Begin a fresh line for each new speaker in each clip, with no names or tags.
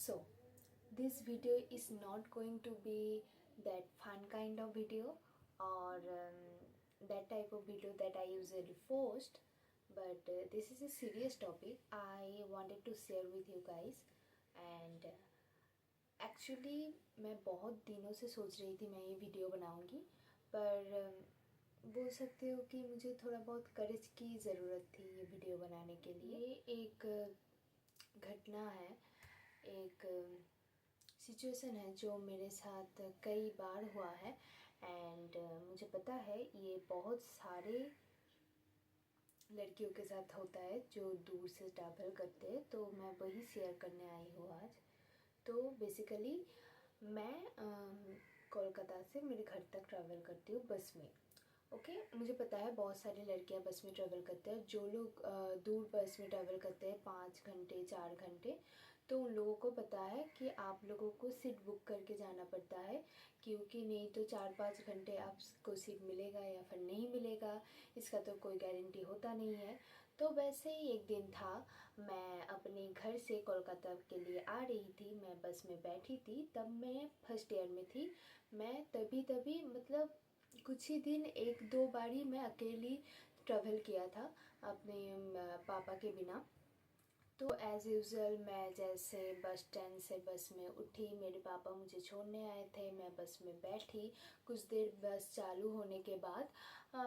So, this video is not going to be that fun kind of video or that type of video that I usually post, but this is a serious topic I wanted to share with you guys. And actually मैं बहुत दिनों से सोच रही थी मैं ये video बनाऊंगी, पर बोल सकते हो कि मुझे थोड़ा बहुत करेज की ज़रूरत थी ये वीडियो बनाने के लिए। ये एक घटना है, एक सिचुएशन है जो मेरे साथ कई बार हुआ है। एंड मुझे पता है ये बहुत सारे लड़कियों के साथ होता है जो दूर से ट्रैवल करते हैं, तो मैं वही शेयर करने आई हूँ आज। तो बेसिकली मैं कोलकाता से मेरे घर तक ट्रैवल करती हूँ बस में। ओके, मुझे पता है बहुत सारी लड़कियां बस में ट्रैवल करते हैं। जो लोग दूर बस में ट्रैवल करते हैं 5 घंटे 4 घंटे, तो उन लोगों को पता है कि आप लोगों को सीट बुक करके जाना पड़ता है, क्योंकि नहीं तो 4-5 घंटे आपको सीट मिलेगा या फिर नहीं मिलेगा, इसका तो कोई गारंटी होता नहीं है। तो वैसे ही एक दिन था, मैं अपने घर से कोलकाता के लिए आ रही थी, मैं बस में बैठी थी, तब मैं फर्स्ट ईयर में थी। मैं तभी मतलब कुछ ही दिन 1-2 बार ही मैं अकेली ट्रैवल किया था अपने पापा के बिना। तो एज़ यूज़ुअल मैं जैसे बस स्टैंड से बस में उठी, मेरे पापा मुझे छोड़ने आए थे, मैं बस में बैठी। कुछ देर बस चालू होने के बाद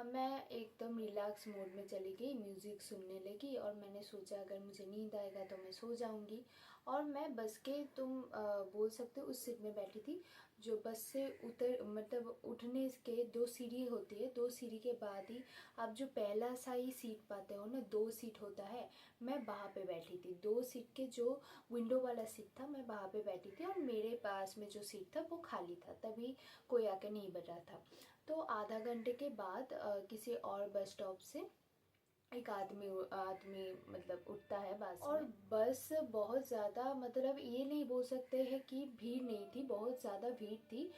मैं एकदम रिलैक्स मोड में चली गई, म्यूज़िक सुनने लगी और मैंने सोचा अगर मुझे नींद आएगा तो मैं सो जाऊंगी। और मैं बस के बोल सकते हो उस सीट में बैठी थी जो बस से उतर मतलब उठने के 2 सीढ़ी होती है, 2 सीढ़ी के बाद ही आप जो पहला सा ही सीट पाते हो ना, 2 सीट होता है, मैं वहाँ पे बैठी थी। 2 सीट के जो विंडो वाला सीट था मैं वहाँ पे बैठी थी और मेरे पास में जो सीट था वो खाली था, तभी कोई आके नहीं बैठ रहा था। तो आधा घंटे के बाद किसी और बस स्टॉप से एक आदमी आदमी मतलब उठता है बस और बस बहुत ज़्यादा मतलब ये नहीं बोल सकते हैं कि भीड़ नहीं थी, बहुत ज़्यादा भीड़ थी।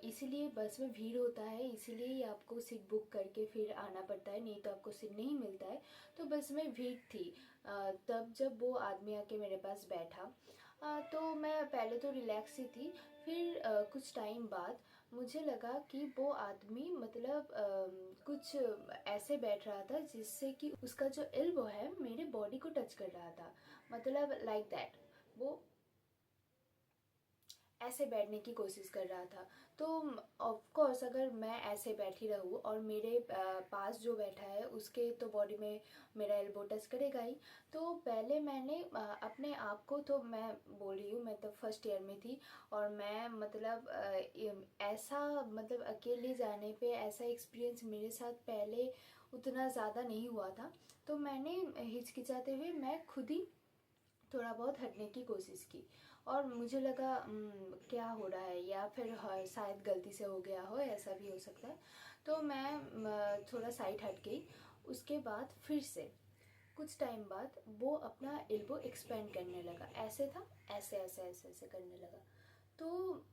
इसीलिए बस में भीड़ होता है, इसीलिए ही आपको सीट बुक करके फिर आना पड़ता है, नहीं तो आपको सीट नहीं मिलता है। तो बस में भीड़ थी। तब जब वो आदमी आके मेरे पास बैठा, तो मैं पहले तो रिलैक्स ही थी। फिर कुछ टाइम बाद मुझे लगा कि वो आदमी मतलब कुछ ऐसे बैठ रहा था जिससे कि उसका जो एल्बो है मेरे बॉडी को टच कर रहा था, मतलब लाइक दैट। वो ऐसे बैठने की कोशिश कर रहा था। तो ऑफ कोर्स अगर मैं ऐसे बैठी रहूँ और मेरे पास जो बैठा है उसके तो बॉडी में मेरा एल्बो टच करेगा ही। तो पहले मैंने अपने आप को, तो मैं बोल रही हूँ मैं तो फर्स्ट ईयर में थी और मैं मतलब ऐसा मतलब अकेले जाने पे ऐसा एक्सपीरियंस मेरे साथ पहले उतना ज़्यादा नहीं हुआ था। तो मैंने हिचकिचाते हुए मैं खुद ही थोड़ा बहुत हटने की कोशिश की और मुझे लगा क्या हो रहा है, या फिर शायद गलती से हो गया हो, ऐसा भी हो सकता है। तो मैं थोड़ा साइड हट गई। उसके बाद फिर से कुछ टाइम बाद वो अपना एल्बो एक्सपेंड करने लगा, ऐसे था, ऐसे ऐसे ऐसे ऐसे करने लगा। तो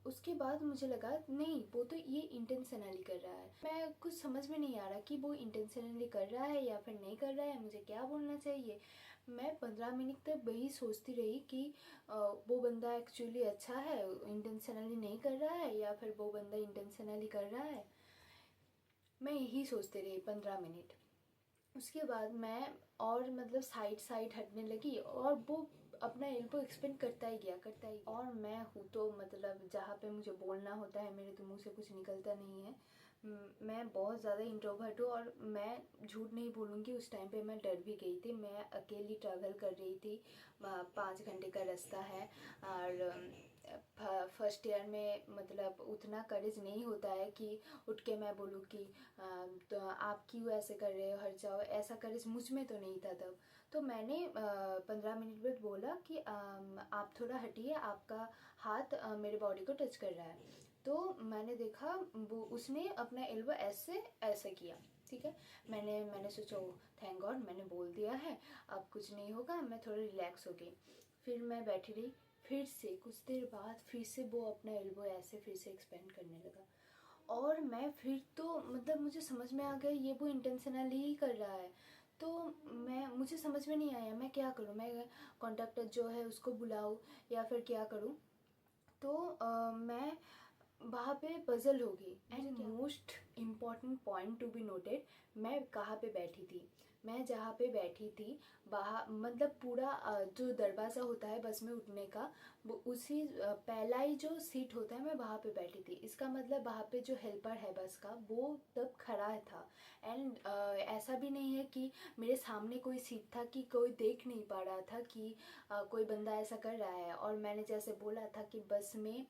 उसके बाद मुझे लगा नहीं, वो तो ये इंटेंशनली कर रहा है। मैं कुछ समझ में नहीं आ रहा कि वो इंटेंशनली कर रहा है या फिर नहीं कर रहा है, मुझे क्या बोलना चाहिए। मैं 15 मिनट तक वही सोचती रही कि वो बंदा एक्चुअली अच्छा है, इंटेंशनली नहीं कर रहा है, या फिर वो बंदा इंटेंशनली कर रहा है। मैं यही सोचती रही 15 मिनट। उसके बाद मैं और मतलब साइड साइड हटने लगी और वो अपना एल्बो एक्सपेंड करता ही गया, करता ही गया। और मैं हूँ तो मतलब जहाँ पे मुझे बोलना होता है मेरे तो मुंह से कुछ निकलता नहीं है। मैं बहुत ज़्यादा इंट्रोवर्ट हूँ और मैं झूठ नहीं बोलूँगी, उस टाइम पे मैं डर भी गई थी। मैं अकेली ट्रैवल कर रही थी, 5 घंटे का रास्ता है। और फर्स्ट ईयर में मतलब उतना करेज नहीं होता है कि उठ के मैं बोलूँ कि तो आप क्यों ऐसे कर रहे हो, हट जाओ, ऐसा करेज मुझ में तो नहीं था तब। तो मैंने 15 मिनट बाद बोला कि आप थोड़ा हटिए, आपका हाथ मेरे बॉडी को टच कर रहा है। तो मैंने देखा वो उसने अपना एल्बो ऐसे ऐसे किया, ठीक है। मैंने सोचा थैंक गॉड मैंने बोल दिया है, अब कुछ नहीं होगा, मैं थोड़ा रिलैक्स हो गई। फिर मैं बैठी रही, फिर से कुछ देर बाद फिर से वो अपना एल्बो ऐसे फिर से एक्सपेंड करने लगा। और मैं फिर तो मतलब मुझे समझ में आ गया ये वो इंटेंशनली ही कर रहा है। तो मुझे समझ में नहीं आया मैं क्या करूँ, मैं कॉन्ट्रैक्टर जो है उसको बुलाऊँ या फिर क्या करूँ। तो मैं वहाँ पे पजल हो गई। And most important point to be noted, मैं कहाँ पे बैठी थी। मैं जहाँ पे बैठी थी वहाँ मतलब पूरा जो दरवाज़ा होता है बस में उठने का, वो उसी पहला ही जो सीट होता है मैं वहाँ पे बैठी थी। इसका मतलब वहाँ पे जो हेल्पर है बस का वो तब खड़ा था। एंड ऐसा भी नहीं है कि मेरे सामने कोई सीट था कि कोई देख नहीं पा रहा था कि कोई बंदा ऐसा कर रहा है। और मैंने जैसे बोला था कि बस में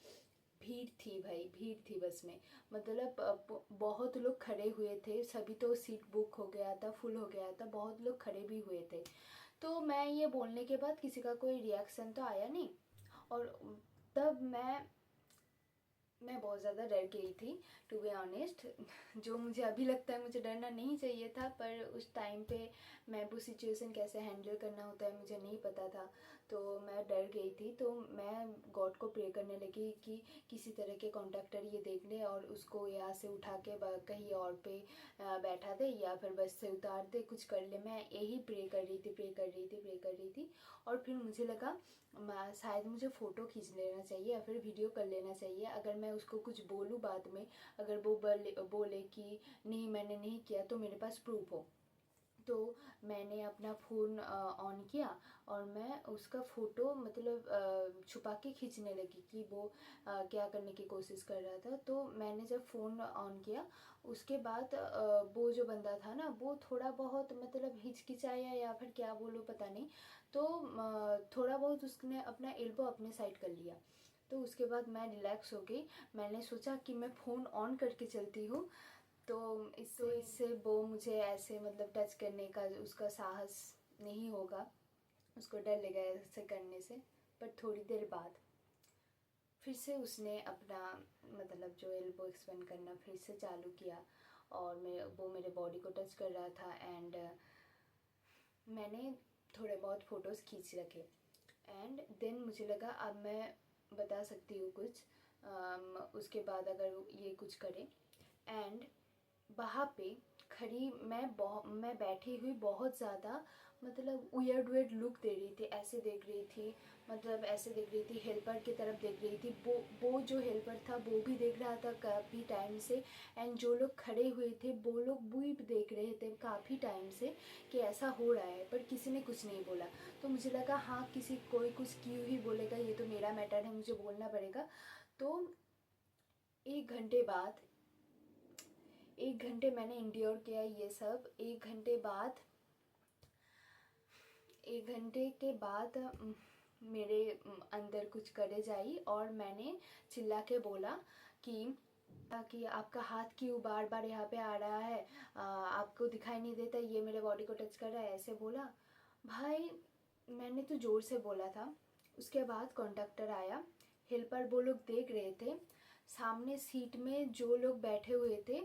भीड़ थी भाई, भीड़ थी बस में। मतलब बहुत लोग खड़े हुए थे, सभी तो सीट बुक हो गया था, फुल हो गया था, बहुत लोग खड़े भी हुए थे। तो मैं ये बोलने के बाद किसी का कोई रिएक्शन तो आया नहीं। और तब मैं बहुत ज़्यादा डर गई थी टू बी ऑनेस्ट। जो मुझे अभी लगता है मुझे डरना नहीं चाहिए था, पर उस टाइम पे मैं वो सिचुएशन कैसे हैंडल करना होता है मुझे नहीं पता था। तो मैं डर गई थी। तो मैं गॉड को प्रे करने लगी कि किसी तरह के कॉन्ट्रैक्टर ये देख ले और उसको यहाँ से उठा के कहीं और पे बैठा दे या फिर बस से उतार दे, कुछ कर ले। मैं यही प्रे कर रही थी, प्रे कर रही थी, प्रे कर रही थी। और फिर मुझे लगा शायद मुझे फ़ोटो खींच लेना चाहिए या फिर वीडियो कर लेना चाहिए। अगर मैं उसको कुछ बोलूँ बाद में, अगर वो बोले कि नहीं मैंने नहीं किया, तो मेरे पास प्रूफ हो। तो मैंने अपना फ़ोन ऑन किया और मैं उसका फ़ोटो मतलब छुपा के खींचने लगी कि वो क्या करने की कोशिश कर रहा था। तो मैंने जब फ़ोन ऑन किया उसके बाद वो जो बंदा था ना वो थोड़ा बहुत मतलब हिचकिचाया या फिर क्या बोलूँ पता नहीं। तो थोड़ा बहुत उसने अपना एल्बो अपने साइड कर लिया। तो उसके बाद मैं रिलैक्स हो गई। मैंने सोचा कि मैं फ़ोन ऑन करके चलती हूँ, तो इससे वो मुझे ऐसे मतलब टच करने का उसका साहस नहीं होगा, उसको डर लगेगा ऐसे करने से। पर थोड़ी देर बाद फिर से उसने अपना मतलब जो एल्बो एक्सपेंड करना फिर से चालू किया और वो मेरे बॉडी को टच कर रहा था। एंड मैंने थोड़े बहुत फ़ोटोज़ खींच रखे। एंड देन मुझे लगा अब मैं बता सकती हूँ कुछ उसके बाद अगर ये कुछ करे। एंड वहाँ पे खड़ी मैं बैठी हुई बहुत ज़्यादा मतलब वियर्ड वियर्ड लुक दे रही थी, ऐसे देख रही थी, मतलब ऐसे देख रही थी, हेल्पर की तरफ देख रही थी। वो जो हेल्पर था वो भी देख रहा था काफ़ी टाइम से। एंड जो लोग खड़े हुए थे वो लोग भी देख रहे थे काफ़ी टाइम से कि ऐसा हो रहा है, पर किसी ने कुछ नहीं बोला। तो मुझे लगा हाँ कोई कुछ क्यों ही बोलेगा, ये तो मेरा मैटर है, मुझे बोलना पड़ेगा। तो एक घंटे बाद 1 घंटे मैंने इंड्योर किया ये सब। 1 घंटे के बाद मेरे अंदर कुछ करेज आई और मैंने चिल्ला के बोला कि आपका हाथ क्यों बार बार यहाँ पे आ रहा है, आपको दिखाई नहीं देता ये मेरे बॉडी को टच कर रहा है, ऐसे बोला। भाई मैंने तो ज़ोर से बोला था। उसके बाद कॉन्डक्टर आया, हेल्पर वो लोग देख रहे थे। सामने सीट में जो लोग बैठे हुए थे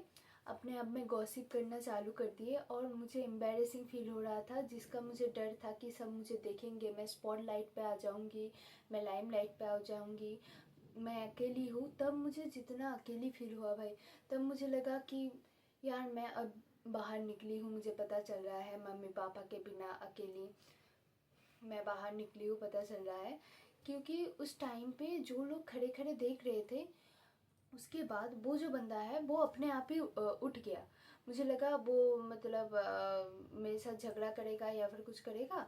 अपने आप में गॉसिप करना चालू कर दिए और मुझे एम्बैरेसिंग फील हो रहा था, जिसका मुझे डर था कि सब मुझे देखेंगे, मैं स्पॉटलाइट पे आ जाऊंगी, मैं लाइमलाइट पे आ जाऊंगी, मैं अकेली हूँ। तब मुझे जितना अकेली फील हुआ भाई, तब मुझे लगा कि यार मैं अब बाहर निकली हूँ, मुझे पता चल रहा है मम्मी पापा के बिना अकेली मैं बाहर निकली हूँ, पता चल रहा है। क्योंकि उस टाइम पे जो लोग खड़े खड़े देख रहे थे, उसके बाद वो जो बंदा है वो अपने आप ही उठ गया। मुझे लगा वो मतलब मेरे साथ झगड़ा करेगा या फिर कुछ करेगा।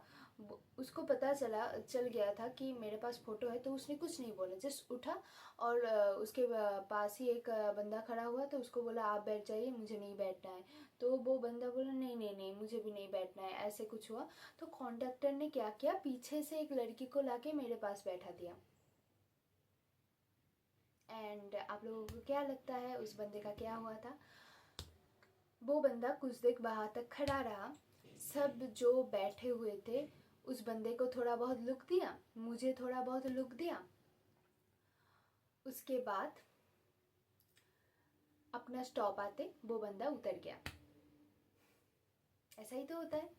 उसको पता चल गया था कि मेरे पास फ़ोटो है, तो उसने कुछ नहीं बोला, जस्ट उठा। और उसके पास ही एक बंदा खड़ा हुआ तो उसको बोला आप बैठ जाइए, मुझे नहीं बैठना है। तो वो बंदा बोला नहीं नहीं नहीं मुझे भी नहीं बैठना है, ऐसे कुछ हुआ। तो कॉन्डक्टर ने क्या किया, पीछे से एक लड़की को लाके मेरे पास बैठा दिया। एंड आप लोगों को क्या लगता है उस बंदे का क्या हुआ था? वो बंदा कुछ देर बाहर तक खड़ा रहा। सब जो बैठे हुए थे उस बंदे को थोड़ा बहुत लुक दिया, मुझे थोड़ा बहुत लुक दिया। उसके बाद अपना स्टॉप आते वो बंदा उतर गया। ऐसा ही तो होता है।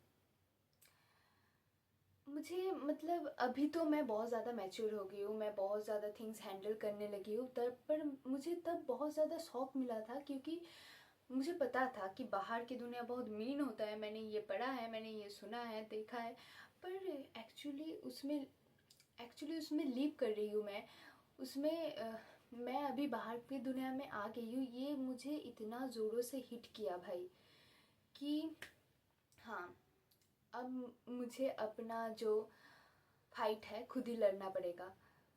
मुझे मतलब अभी तो मैं बहुत ज़्यादा मैच्योर हो गई हूँ, मैं बहुत ज़्यादा थिंग्स हैंडल करने लगी हूँ तब, पर मुझे तब बहुत ज़्यादा शौक मिला था क्योंकि मुझे पता था कि बाहर की दुनिया बहुत मीन होता है, मैंने ये पढ़ा है, मैंने ये सुना है, देखा है, पर एक्चुअली उसमें लीव कर रही हूँ मैं उसमें। मैं अभी बाहर की दुनिया में आ गई हूँ, ये मुझे इतना ज़ोरों से हिट किया भाई कि हाँ, अब मुझे अपना जो फाइट है खुद ही लड़ना पड़ेगा।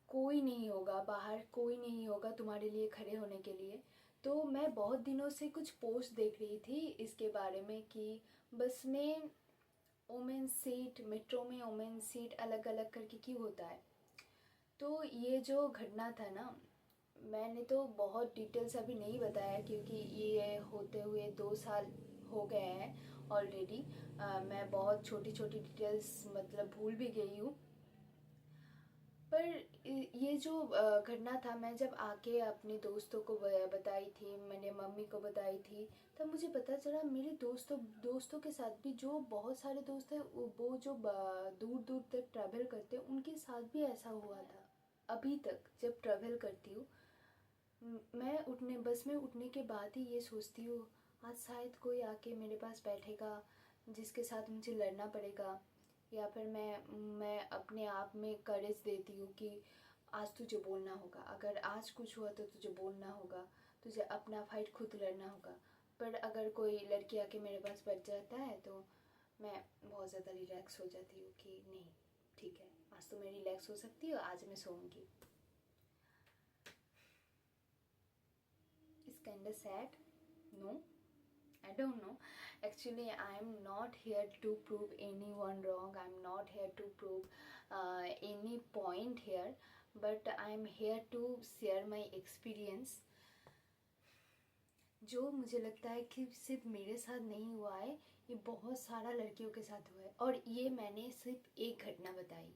कोई नहीं होगा बाहर, कोई नहीं होगा तुम्हारे लिए खड़े होने के लिए। तो मैं बहुत दिनों से कुछ पोस्ट देख रही थी इसके बारे में कि बस में वोमेन सीट, मेट्रो में वोमेन सीट अलग अलग करके क्यों होता है। तो ये जो घटना था ना, मैंने तो बहुत डिटेल्स अभी नहीं बताया क्योंकि ये होते हुए 2 साल हो गए हैं ऑलरेडी। मैं बहुत छोटी छोटी डिटेल्स मतलब भूल भी गई हूँ। पर ये जो घटना था, मैं जब आके अपने दोस्तों को बताई थी, मैंने मम्मी को बताई थी, तब मुझे पता चला मेरे दोस्तों के साथ भी, जो बहुत सारे दोस्त हैं वो जो दूर दूर तक ट्रैवल करते हैं, उनके साथ भी ऐसा हुआ था। अभी तक जब ट्रैवल करती हूँ, मैं उठने बस में उठने के बाद ही ये सोचती हूँ, आज शायद कोई आके मेरे पास बैठेगा जिसके साथ मुझे लड़ना पड़ेगा। या फिर मैं अपने आप में करेज देती हूँ कि आज तुझे बोलना होगा, अगर आज कुछ हुआ तो तुझे बोलना होगा, तुझे अपना फाइट खुद लड़ना होगा। पर अगर कोई लड़की आके मेरे पास बैठ जाता है तो मैं बहुत ज़्यादा रिलैक्स हो जाती हूँ कि नहीं, ठीक है, आज तो मैं रिलैक्स हो सकती हूँ, आज मैं सोऊंगी। It's kind of sad. No, I don't know. Actually, I'm not here to prove anyone wrong. I'm not here to prove any point here, but I'm here to share my experience. जो मुझे लगता है कि सिर्फ मेरे साथ नहीं हुआ है, ये बहुत सारा लड़कियों के साथ हुआ है। और ये मैंने सिर्फ एक घटना बताई,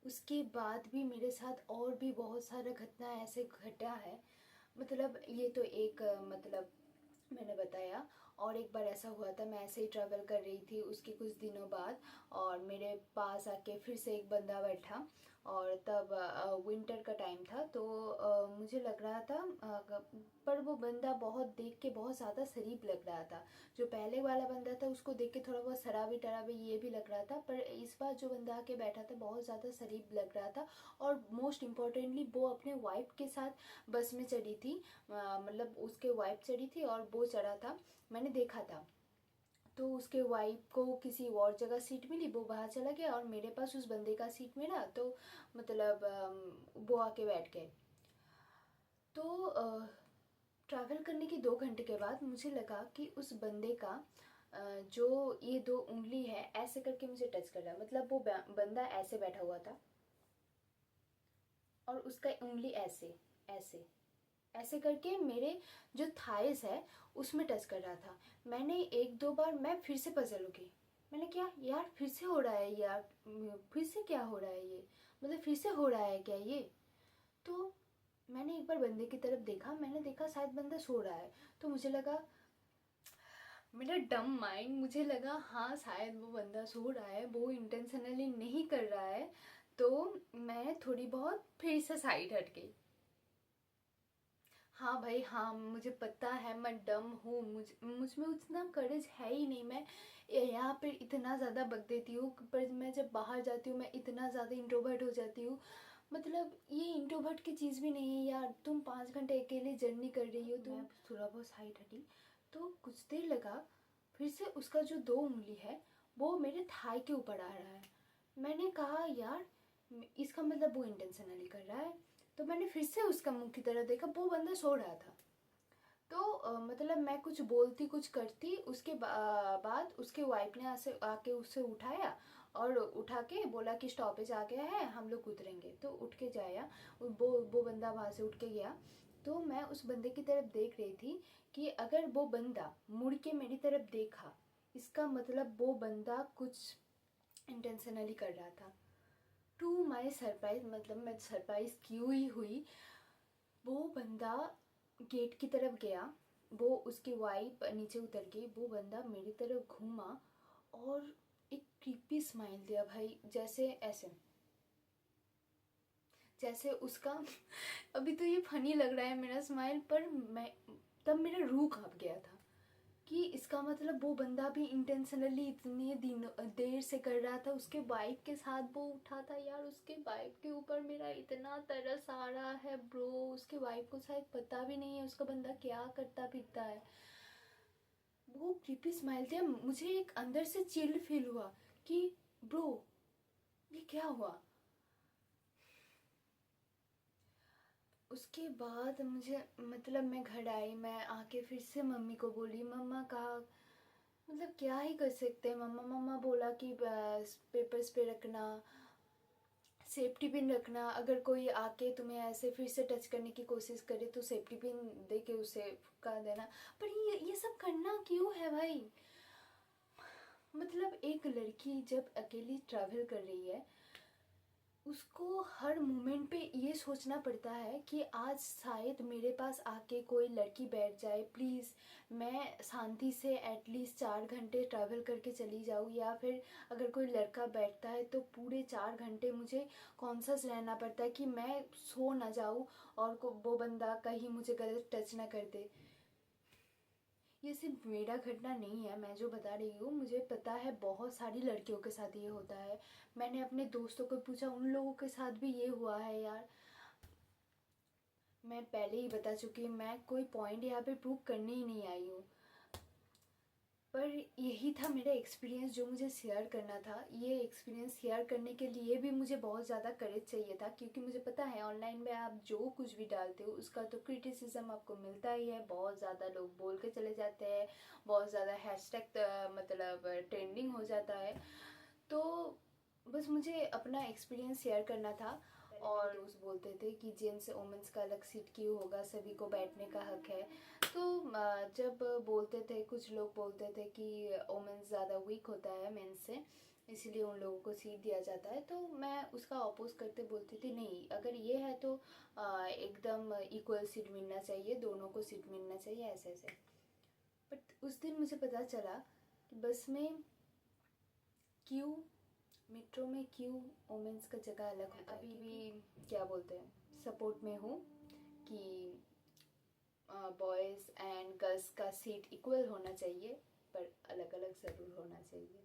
उसके बाद भी मेरे साथ और भी बहुत सारा घटना ऐसे घटा है। मतलब ये तो एक मतलब मैंने बताया। और एक बार ऐसा हुआ था, मैं ऐसे ही ट्रैवल कर रही थी उसके कुछ दिनों बाद, और मेरे पास आके फिर से एक बंदा बैठा। और तब विंटर का टाइम था, तो मुझे लग रहा था पर वो बंदा बहुत देख के बहुत ज़्यादा शरीफ लग रहा था। जो पहले वाला बंदा था उसको देख के थोड़ा बहुत शराबी टराबी ये भी लग रहा था, पर इस बार जो बंदा आके बैठा था बहुत ज़्यादा शरीफ लग रहा था। और मोस्ट इम्पॉर्टेंटली वो अपने वाइफ के साथ बस में चढ़ी थी, मतलब उसके वाइफ चढ़ी थी और वो चढ़ा था, मैंने देखा था। तो उसके वाइफ को किसी और जगह सीट मिली, वो बाहर चला गया और मेरे पास उस बंदे का सीट मिला, तो मतलब वो आके बैठ गए। तो ट्रैवल करने के 2 घंटे के बाद मुझे लगा कि उस बंदे का जो ये 2 उंगली है ऐसे करके मुझे टच कर रहा है। मतलब वो बंदा ऐसे बैठा हुआ था और उसका उंगली ऐसे ऐसे ऐसे करके मेरे जो थाइस है उसमें टच कर रहा था। मैंने एक दो बार, मैं फिर से पजल हो गई। मैंने क्या यार, फिर से हो रहा है यार, फिर से क्या हो रहा है ये, मतलब फिर से हो रहा है क्या ये। तो मैंने एक बार बंदे की तरफ देखा, मैंने देखा शायद बंदा सो रहा है। तो मुझे लगा, मेरा डम माइंड मुझे लगा हाँ शायद वो बंदा सो रहा है, वो इंटेंशनली नहीं कर रहा है। तो मैं थोड़ी बहुत फिर से साइड हट गई। हाँ भाई हाँ, मुझे पता है मैं डम हूँ, मुझ में उतना करेज है ही नहीं। मैं यहाँ पे इतना ज़्यादा बक देती हूँ, पर मैं जब बाहर जाती हूँ मैं इतना ज़्यादा इंट्रोवर्ट हो जाती हूँ। मतलब ये इंट्रोवर्ट की चीज़ भी नहीं है यार, तुम 5 घंटे अकेले जर्नी कर रही हो। तो मैं थोड़ा बहुत साइड हटी, तो कुछ देर लगा, फिर से उसका जो 2 उंगली है वो मेरे थाई के ऊपर आ रहा है। मैंने कहा यार, इसका मतलब वो इंटेंशनली कर रहा है। तो मैंने फिर से उसका मुंह की तरफ देखा, वो बंदा सो रहा था। तो मतलब मैं कुछ बोलती कुछ करती, उसके बाद उसके वाइफ ने आसे आके उससे उठाया और उठा के बोला कि स्टॉपेज आ गया है, हम लोग उतरेंगे। तो उठ के जाया, वो बंदा वहाँ से उठ के गया। तो मैं उस बंदे की तरफ देख रही थी कि अगर वो बंदा मुड़ के मेरी तरफ देखा, इसका मतलब वो बंदा कुछ इंटेंशनली कर रहा था। टू माई सरप्राइज, मतलब मैं सरप्राइज क्यों ही हुई, वो बंदा गेट की तरफ गया, वो उसकी वाइफ नीचे उतर गई, वो बंदा मेरी तरफ घूमा और एक क्रीपी स्माइल दिया भाई, जैसे ऐसे, जैसे उसका अभी तो ये फनी लग रहा है मेरा स्माइल, पर मैं तब मेरा रूह कांप गया था। कि इसका मतलब वो बंदा भी इंटेंशनली इतने दिन देर से कर रहा था, उसके वाइफ के साथ वो उठा था। यार उसके वाइफ के ऊपर मेरा इतना तरस आ रहा है ब्रो। उसके वाइफ को शायद पता भी नहीं है उसका बंदा क्या करता फिरता है। वो क्रीपी स्माइल थे, मुझे एक अंदर से चिल्ड फील हुआ कि ब्रो ये क्या हुआ। उसके बाद मुझे मतलब मैं घर आई, मैं आके फिर से मम्मी को बोली, मम्मा कहा मतलब क्या ही कर सकते हैं मम्मा। मम्मा बोला कि पेपर्स पे रखना, सेफ्टी पिन रखना, अगर कोई आके तुम्हें ऐसे फिर से टच करने की कोशिश करे तो सेफ्टी पिन दे के उसे कर देना। पर ये सब करना क्यों है भाई। मतलब एक लड़की जब अकेली ट्रैवल कर रही है, उसको हर मोमेंट पे ये सोचना पड़ता है कि आज शायद मेरे पास आके कोई लड़की बैठ जाए, प्लीज़ मैं शांति से एटलीस्ट 4 घंटे ट्रैवल करके चली जाऊँ, या फिर अगर कोई लड़का बैठता है तो पूरे 4 घंटे मुझे कॉन्शियस रहना पड़ता है कि मैं सो ना जाऊँ और वो बंदा कहीं मुझे गलत टच ना कर दे। ये सिर्फ मेरा घटना नहीं है, मैं जो बता रही हूँ मुझे पता है बहुत सारी लड़कियों के साथ ये होता है। मैंने अपने दोस्तों को पूछा, उन लोगों के साथ भी ये हुआ है यार। मैं पहले ही बता चुकी, मैं कोई पॉइंट यहाँ पे प्रूव करने ही नहीं आई हूँ, पर यही था मेरा एक्सपीरियंस जो मुझे शेयर करना था। ये एक्सपीरियंस शेयर करने के लिए भी मुझे बहुत ज़्यादा करेज चाहिए था, क्योंकि मुझे पता है ऑनलाइन में आप जो कुछ भी डालते हो उसका तो क्रिटिसिज्म आपको मिलता ही है। बहुत ज़्यादा लोग बोल के चले जाते हैं, बहुत ज़्यादा हैशटैग मतलब ट्रेंडिंग हो जाता है। तो बस मुझे अपना एक्सपीरियंस शेयर करना था। और दोस्त बोलते थे कि जेंट्स वोमेंस का अलग सीट क्यों होगा, सभी को बैठने का हक है। तो जब बोलते थे, कुछ लोग बोलते थे कि वोमेंस ज़्यादा वीक होता है मेंस से, इसलिए उन लोगों को सीट दिया जाता है, तो मैं उसका अपोज करते बोलती थी नहीं, अगर ये है तो एकदम इक्वल सीट मिलना चाहिए, दोनों को सीट मिलना चाहिए, ऐसे ऐसे। बट उस दिन मुझे पता चला कि बस में क्यों, मेट्रो में क्यों वोमेंस का जगह अलग होता है। अभी भी क्या बोलते हैं, सपोर्ट में हूँ कि बॉयज़ एंड गर्ल्स का सीट इक्वल होना चाहिए, पर अलग अलग ज़रूर होना चाहिए।